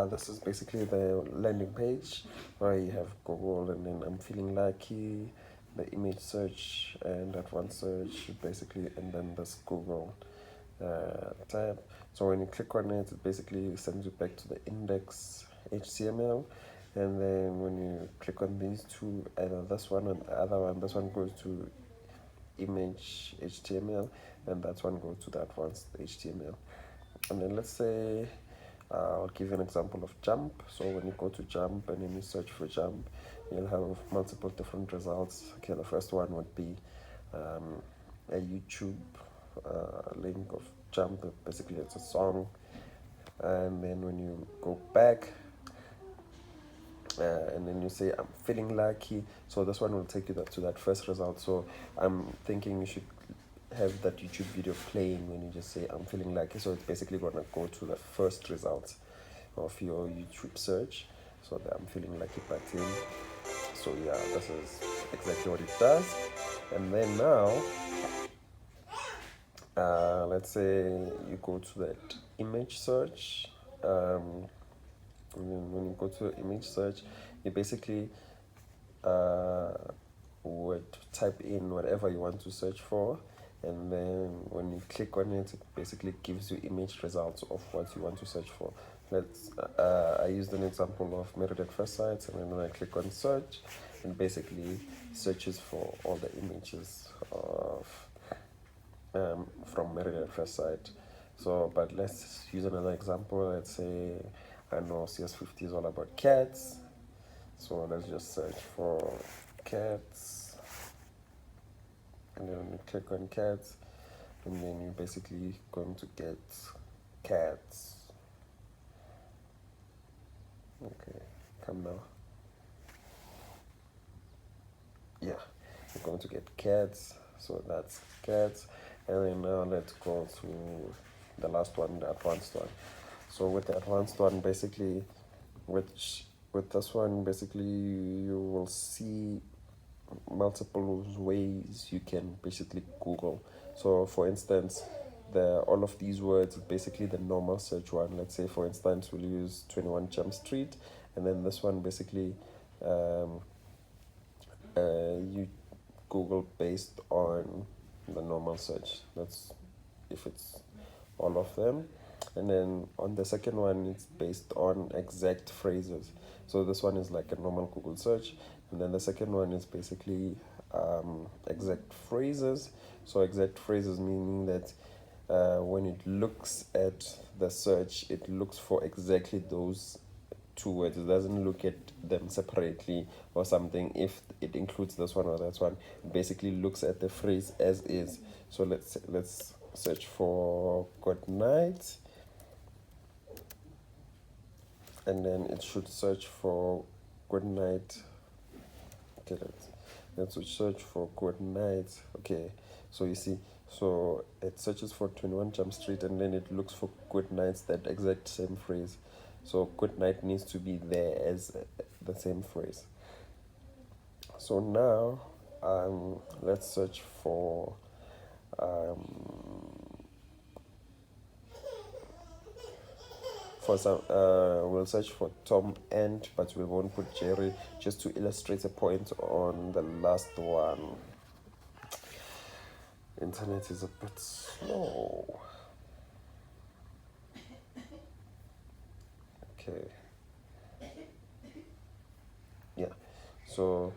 This is basically the landing page where you have Google, and then I'm feeling lucky, the image search and advanced search, basically, and then this Google tab. So when you click on it, it basically sends you back to the index HTML. And then when you click on these two, either this one or the other one, this one goes to image HTML, and that one goes to the advanced HTML. And then let's say I'll give you an example of jump. So when you go to jump and then you search for jump, you'll have multiple different results. Okay, the first one would be a YouTube link of jump. Basically, it's a song. And then when you go back, and then you say I'm feeling lucky, so this one will take you to that first result. So I'm thinking you should have that YouTube video playing when you just say I'm feeling lucky. So it's basically gonna go to the first result of your YouTube search. So that I'm feeling lucky button. So yeah, this is exactly what it does. And then now let's say you go to that image search. When you go to image search, you basically would type in whatever you want to search for, and then when you click on it, it basically gives you image results of what you want to search for. I used an example of Married at First Sight, and then when I click on search, it basically searches for all the images of from Married at First Sight. So, but let's use another example. Let's say I know CS50 is all about cats, so let's just search for cats, and then you click on cats, and then you're basically going to get cats. Okay, come now. Yeah, you're going to get cats, so that's cats. And then now let's go to the last one, the advanced one. So with the advanced one, basically, with this one, basically you will see multiple ways you can basically Google. So for instance, all of these words, basically the normal search one. Let's say for instance we'll use 21 Jump Street, and then this one basically you Google based on the normal search. That's if it's all of them. And then on the second one, it's based on exact phrases. So this one is like a normal Google search, and then the second one is basically exact phrases. So exact phrases meaning that when it looks at the search, it looks for exactly those two words. It doesn't look at them separately or something. If it includes this one or that one, it basically looks at the phrase as is. So let's search for good night, and then it should search for good night. Okay, let's search for good night. Okay, so you see, so it searches for 21 Jump Street, and then it looks for good nights, that exact same phrase. So good night needs to be there as the same phrase. So now let's search for some we'll search for Tom and, but we won't put Jerry, just to illustrate a point on the last one. Internet is a bit slow. Okay. Yeah. So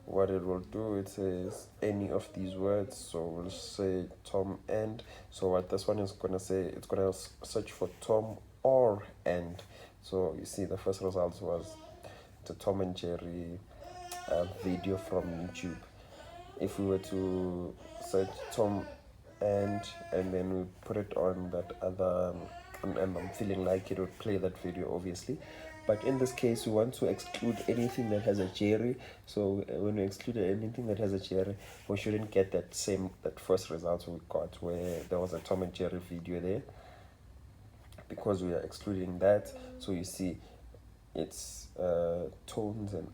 what it will do, it says any of these words. So we'll say Tom and. So what this one is gonna say, it's gonna search for Tom or and. So you see, the first result was the Tom and Jerry video from YouTube. If we were to search Tom and then we put it on that other, and I'm feeling like it would play that video, obviously. But in this case, we want to exclude anything that has a Jerry. So when we exclude anything that has a Jerry, we shouldn't get that first result we got where there was a Tom and Jerry video there, because we are excluding that. So you see, it's tones and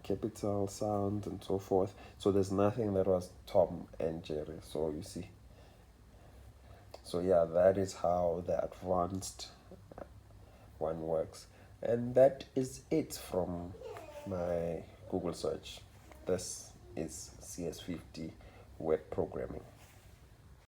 capital sound and so forth. So there's nothing that was Tom and Jerry. So you see. So yeah, that is how the advanced one works. And that is it from my Google search. This is CS50 web programming.